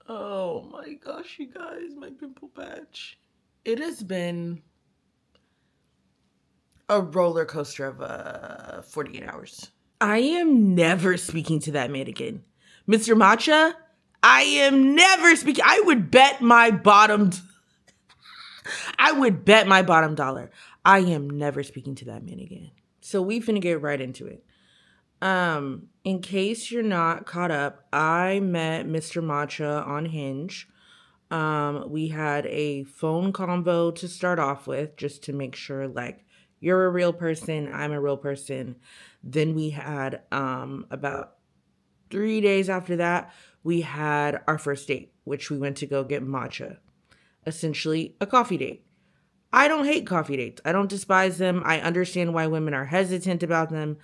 Oh my gosh, you guys, my pimple patch. It has been a roller coaster of 48 hours. I am never speaking to that man again. Mr. Matcha, I am never speaking. I would bet my bottom dollar. I am never speaking to that man again. So we finna get right into it. In case you're not caught up, I met Mr. Matcha on Hinge. We had a phone convo to start off with, just to make sure, like, you're a real person, I'm a real person. Then we had, about 3 days after that, we had our first date, which we went to go get matcha. Essentially, a coffee date. I don't hate coffee dates. I don't despise them. I understand why women are hesitant about them,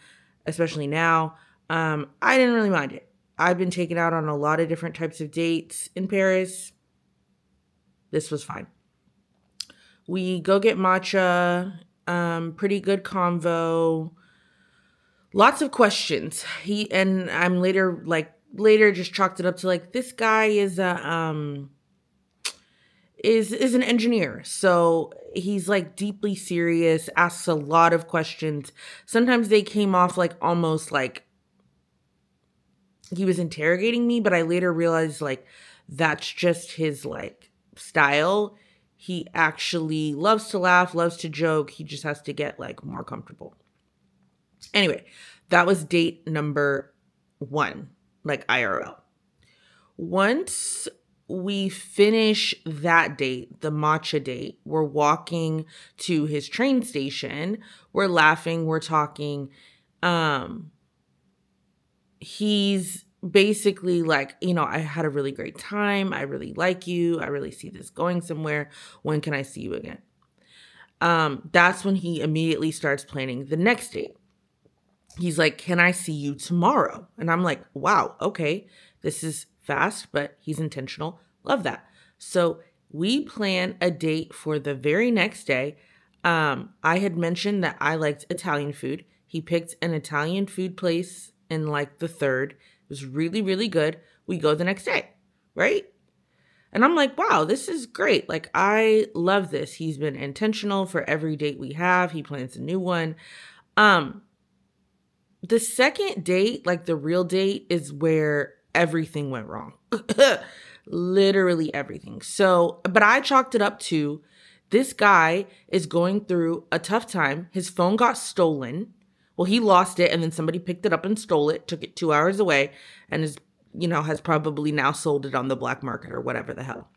especially now. I didn't really mind it. I've been taken out on a lot of different types of dates in Paris. This was fine. We go get matcha. Pretty good convo. Lots of questions. I'm later just chalked it up to like, this guy is an engineer. So he's like deeply serious, asks a lot of questions. Sometimes they came off like almost like he was interrogating me, but I later realized like that's just his like style. He actually loves to laugh, loves to joke. He just has to get like more comfortable. Anyway, that was date number 1, like IRL. Once we finish that date, the matcha date, we're walking to his train station. We're laughing, we're talking. He's basically like, I had a really great time. I really like you. I really see this going somewhere. When can I see you again? That's when he immediately starts planning the next date. He's like, can I see you tomorrow? And I'm like, wow, okay, this is fast, but he's intentional. Love that. So we plan a date for the very next day. I had mentioned that I liked Italian food. He picked an Italian food place in like the 3rd. It was really, really good. We go the next day, right? And I'm like, wow, this is great. Like, I love this. He's been intentional for every date we have. He plans a new one. The second date, like the real date, is where everything went wrong. Literally everything. So, but I chalked it up to this guy is going through a tough time. His phone got stolen. Well, he lost it and then somebody picked it up and stole it, took it 2 hours away, and has probably now sold it on the black market or whatever the hell.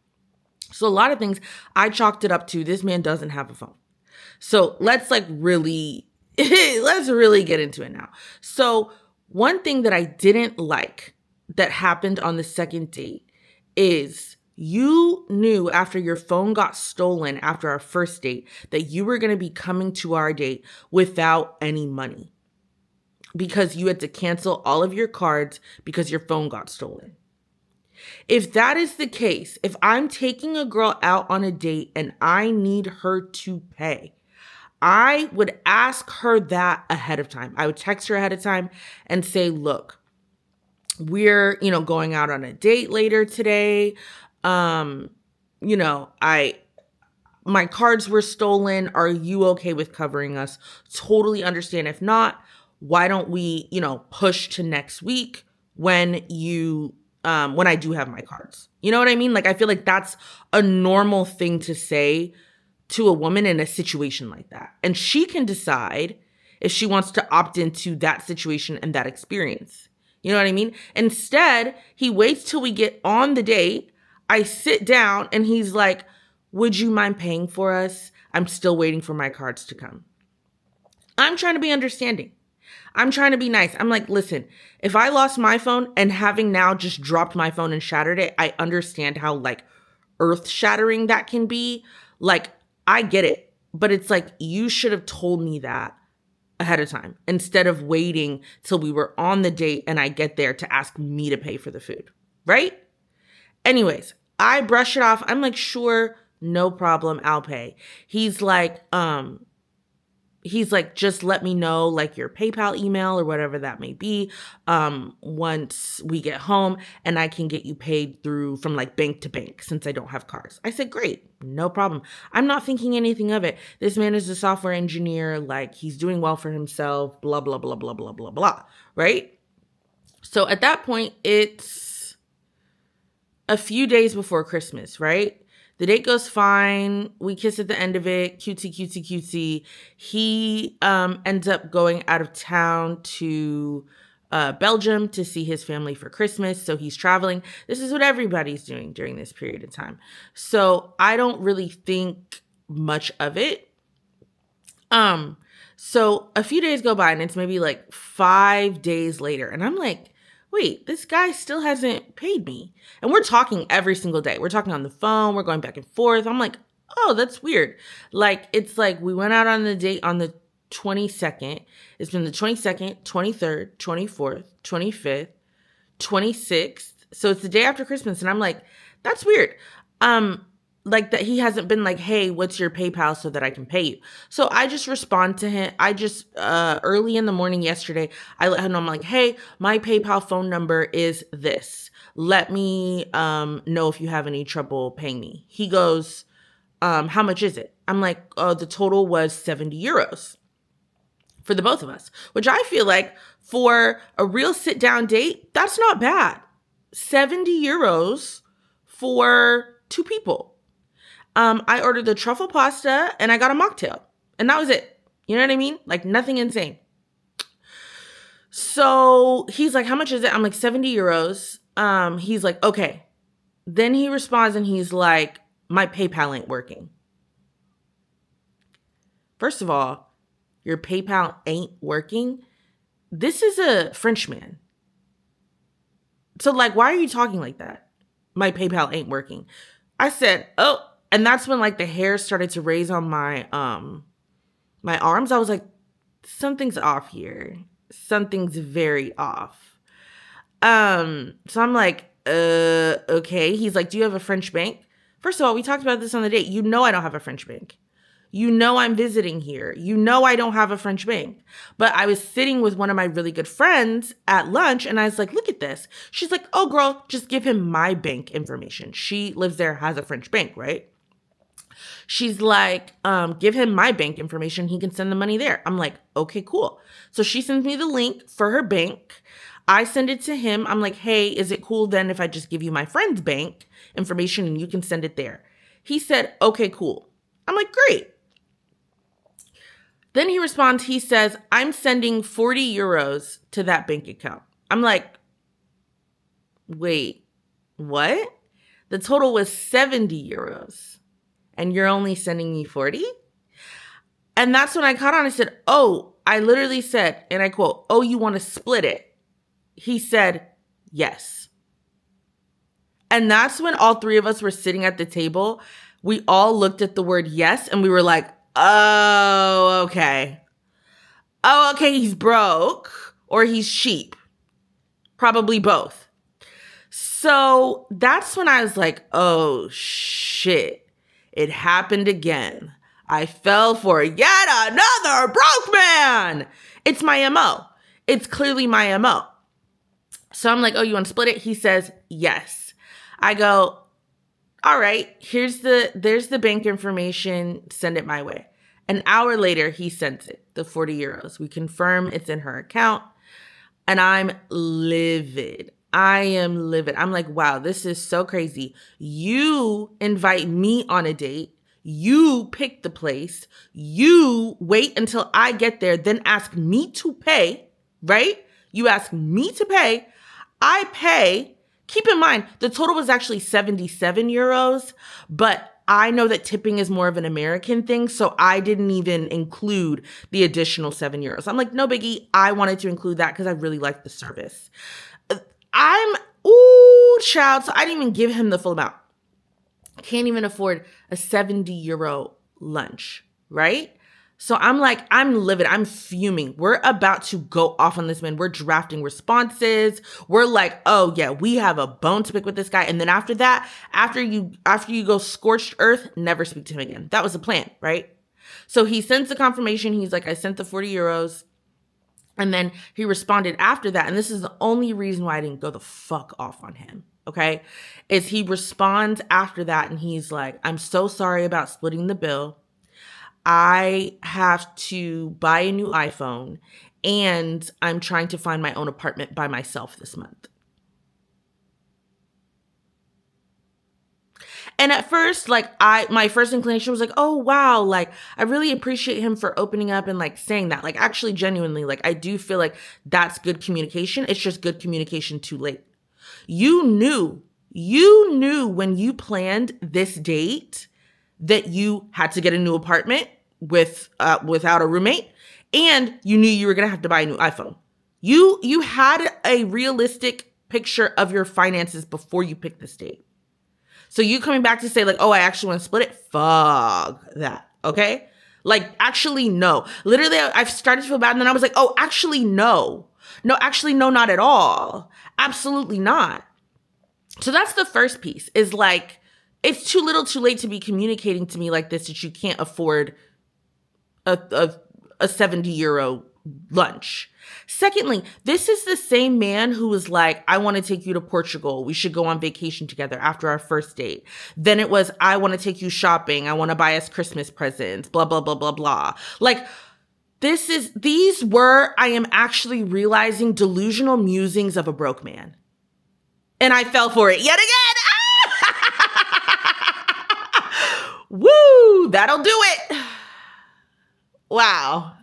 So a lot of things I chalked it up to this man doesn't have a phone. So let's really get into it now. So one thing that I didn't like that happened on the second date is you knew after your phone got stolen after our first date that you were going to be coming to our date without any money because you had to cancel all of your cards because your phone got stolen. If that is the case, if I'm taking a girl out on a date and I need her to pay, I would ask her that ahead of time. I would text her ahead of time and say, look, we're, going out on a date later today. My cards were stolen. Are you okay with covering us? Totally understand. If not, why don't we, push to next week when I do have my cards? You know what I mean? Like, I feel like that's a normal thing to say to a woman in a situation like that. And she can decide if she wants to opt into that situation and that experience. You know what I mean? Instead, he waits till we get on the date. I sit down and he's like, would you mind paying for us? I'm still waiting for my cards to come. I'm trying to be understanding. I'm trying to be nice. I'm like, listen, if I lost my phone and having now just dropped my phone and shattered it, I understand how earth shattering that can be. I get it, but it's like, you should have told me that ahead of time instead of waiting till we were on the date and I get there to ask me to pay for the food, right? Anyways, I brush it off. I'm like, sure, no problem, I'll pay. He's like, he's like, just let me know like your PayPal email or whatever that may be, once we get home, and I can get you paid through from like bank to bank since I don't have cards. I said, great, no problem. I'm not thinking anything of it. This man is a software engineer, like he's doing well for himself, blah, blah, blah, blah, blah, blah, blah, right? So at that point, it's a few days before Christmas, right? The date goes fine. We kiss at the end of it. Cutesy, cutesy, cutesy. He ends up going out of town to Belgium to see his family for Christmas. So he's traveling. This is what everybody's doing during this period of time. So I don't really think much of it. So a few days go by and it's maybe like 5 days later. And I'm like, wait, this guy still hasn't paid me. And we're talking every single day. We're talking on the phone. We're going back and forth. I'm like, oh, that's weird. Like, it's like we went out on the date on the 22nd. It's been the 22nd, 23rd, 24th, 25th, 26th. So it's the day after Christmas. And I'm like, that's weird. Like that he hasn't been like, hey, what's your PayPal so that I can pay you? So I just respond to him. I just, early in the morning yesterday, I let him know, I'm like, hey, my PayPal phone number is this. Let me know if you have any trouble paying me. He goes, how much is it? I'm like, oh, the total was 70 euros for the both of us, which I feel like for a real sit down date, that's not bad. 70 euros for 2 people. I ordered the truffle pasta and I got a mocktail and that was it. You know what I mean? Like nothing insane. So he's like, how much is it? I'm like, 70 euros. He's like, okay. Then he responds and he's like, my PayPal ain't working. First of all, your PayPal ain't working. This is a Frenchman. So like, why are you talking like that? My PayPal ain't working. I said, oh. And that's when like the hair started to raise on my my arms. I was like, something's off here. Something's very off. So I'm like, okay. He's like, do you have a French bank? First of all, we talked about this on the date. You know I don't have a French bank. You know I'm visiting here. You know I don't have a French bank. But I was sitting with one of my really good friends at lunch and I was like, look at this. She's like, oh girl, just give him my bank information. She lives there, has a French bank, right? She's like, give him my bank information. He can send the money there. I'm like, okay, cool. So she sends me the link for her bank. I send it to him. I'm like, hey, is it cool then if I just give you my friend's bank information and you can send it there? He said, okay, cool. I'm like, great. Then he responds, he says, I'm sending 40 euros to that bank account. I'm like, wait, what? The total was 70 euros. And you're only sending me 40? And that's when I caught on. I said, oh, I literally said, and I quote, oh, you want to split it? He said, yes. And that's when all 3 of us were sitting at the table. We all looked at the word yes, and we were like, oh, okay. Oh, okay, he's broke or he's cheap. Probably both. So that's when I was like, oh, shit. It happened again. I fell for yet another broke man. It's my MO. It's clearly my MO. So I'm like, oh, you want to split it? He says, yes. I go, all right, there's the bank information. Send it my way. An hour later, he sends it, the 40 euros. We confirm it's in her account. And I'm livid. I am livid. I'm like, wow, this is so crazy. You invite me on a date. You pick the place. You wait until I get there, then ask me to pay, right? You ask me to pay. I pay. Keep in mind, the total was actually 77 euros, but I know that tipping is more of an American thing, so I didn't even include the additional 7 euros. I'm like, no biggie. I wanted to include that because I really liked the service. Child. So I didn't even give him the full amount. Can't even afford a 70 euro lunch, right? So I'm like, I'm livid. I'm fuming. We're about to go off on this man. We're drafting responses. We're like, oh yeah, we have a bone to pick with this guy. And then after that, after you go scorched earth, never speak to him again. That was the plan, right? So he sends the confirmation. He's like, I sent the 40 euros. And then he responded after that. And this is the only reason why I didn't go the fuck off on him. Okay. Is he responds after that and he's like, I'm so sorry about splitting the bill. I have to buy a new iPhone and I'm trying to find my own apartment by myself this month. And at first, like, my first inclination was like, oh, wow, like, I really appreciate him for opening up and, like, saying that. Like, actually, genuinely, like, I do feel like that's good communication. It's just good communication too late. You knew when you planned this date that you had to get a new apartment without a roommate, and you knew you were going to have to buy a new iPhone. You had a realistic picture of your finances before you picked this date. So you coming back to say like, oh, I actually want to split it? Fuck that, okay? Like, actually, no. Literally, I've started to feel bad, and then I was like, oh, actually, no. No, actually, no, not at all. Absolutely not. So that's the first piece, is like, it's too little too late to be communicating to me like this that you can't afford a 70 euro lunch. Secondly, this is the same man who was like, I want to take you to Portugal. We should go on vacation together after our first date. Then it was, I want to take you shopping. I want to buy us Christmas presents, blah, blah, blah, blah, blah. Like, these were, I am actually realizing, delusional musings of a broke man. And I fell for it yet again. Woo, that'll do it. Wow.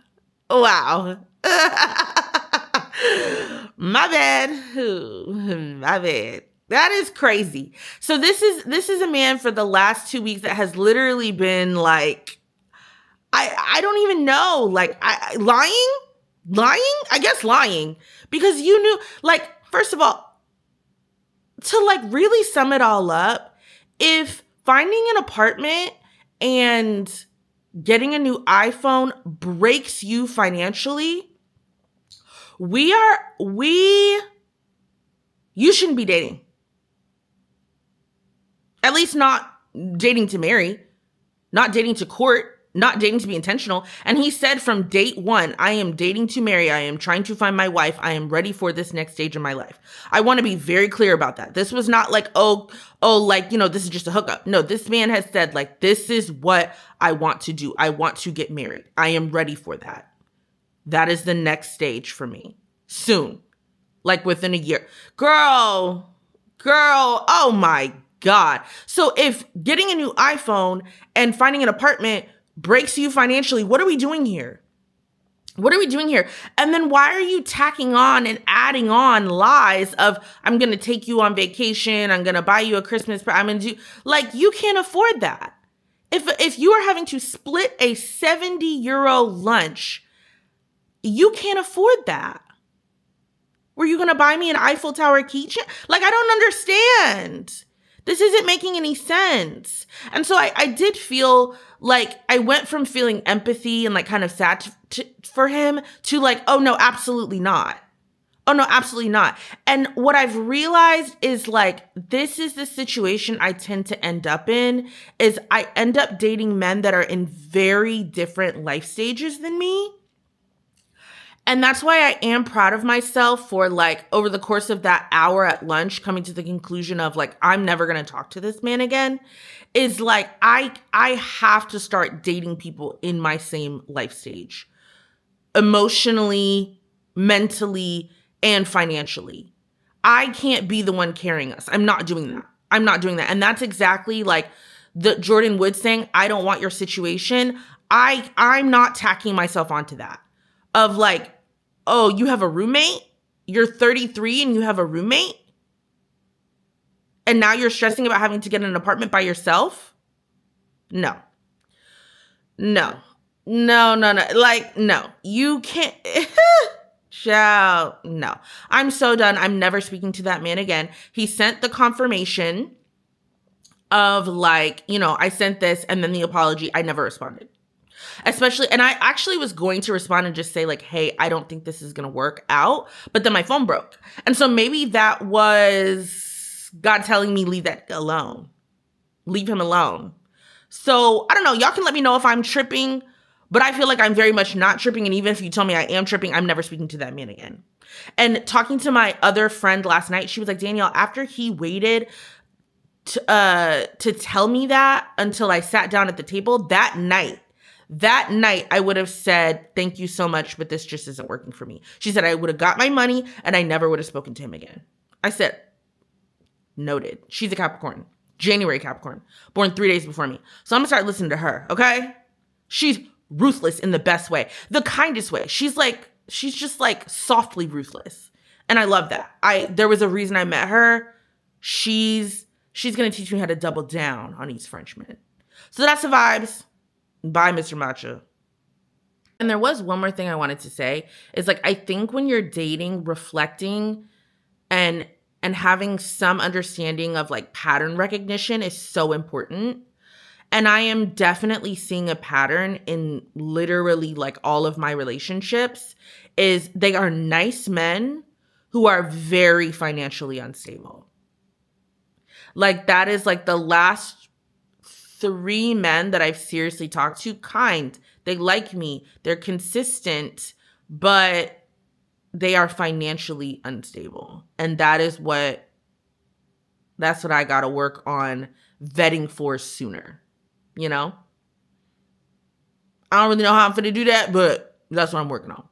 My bad. My bad. That is crazy. So this is a man for the last 2 weeks that has literally been like, I don't even know, like, lying? I guess lying. Because you knew, like, first of all, to like really sum it all up, if finding an apartment and getting a new iPhone breaks you financially, you shouldn't be dating. At least not dating to marry, not dating to court, not dating to be intentional. And he said from date one, I am dating to marry. I am trying to find my wife. I am ready for this next stage of my life. I want to be very clear about that. This was not like, oh, like, you know, this is just a hookup. No, this man has said, like, this is what I want to do. I want to get married. I am ready for that. That is the next stage for me. Soon. Like within a year. Girl, oh my God. So if getting a new iPhone and finding an apartment breaks you financially, what are we doing here? What are we doing here? And then why are you tacking on and adding on lies of, I'm going to take you on vacation, I'm going to buy you a Christmas, I'm going to do, like, you can't afford that. If you are having to split a 70 euro lunch, you can't afford that. Were you going to buy me an Eiffel Tower keychain? Like, I don't understand. This isn't making any sense. And so I did feel like I went from feeling empathy and like kind of sad for him to like, oh no, absolutely not. Oh no, absolutely not. And what I've realized is like, this is the situation I tend to end up in, is I end up dating men that are in very different life stages than me. And that's why I am proud of myself for like over the course of that hour at lunch coming to the conclusion of like, I'm never going to talk to this man again, is like, I have to start dating people in my same life stage, emotionally, mentally, and financially. I can't be the one carrying us. I'm not doing that. And that's exactly like the Jordan Wood saying, I don't want your situation. I'm not tacking myself onto that. Of like, oh, you have a roommate? You're 33 and you have a roommate? And now you're stressing about having to get an apartment by yourself? No. Like, no. You can't. Child, no. I'm so done. I'm never speaking to that man again. He sent the confirmation of like, you know, I sent this and then the apology. I never responded. Especially, and I actually was going to respond and just say like, hey, I don't think this is going to work out. But then my phone broke. And so maybe that was God telling me, leave that alone. Leave him alone. So I don't know. Y'all can let me know if I'm tripping. But I feel like I'm very much not tripping. And even if you tell me I am tripping, I'm never speaking to that man again. And talking to my other friend last night, she was like, Danielle, after he waited to tell me that until I sat down at the table that night, I would have said, thank you so much, but this just isn't working for me. She said, I would have got my money and I never would have spoken to him again. I said, noted. She's a Capricorn, January Capricorn, born 3 days before me. So I'm gonna start listening to her, okay? She's ruthless in the best way, the kindest way. She's just like softly ruthless. And I love that. There was a reason I met her. She's gonna teach me how to double down on East Frenchmen. So that's the vibes. Bye, Mr. Matcha. And there was one more thing I wanted to say is like, I think when you're dating, reflecting and having some understanding of like pattern recognition is so important. And I am definitely seeing a pattern in literally like all of my relationships is they are nice men who are very financially unstable. Like that is like the last 3 men that I've seriously talked to, kind. They like me. They're consistent, but they are financially unstable. And that's what I got to work on vetting for sooner. You know? I don't really know how I'm going to do that, but that's what I'm working on.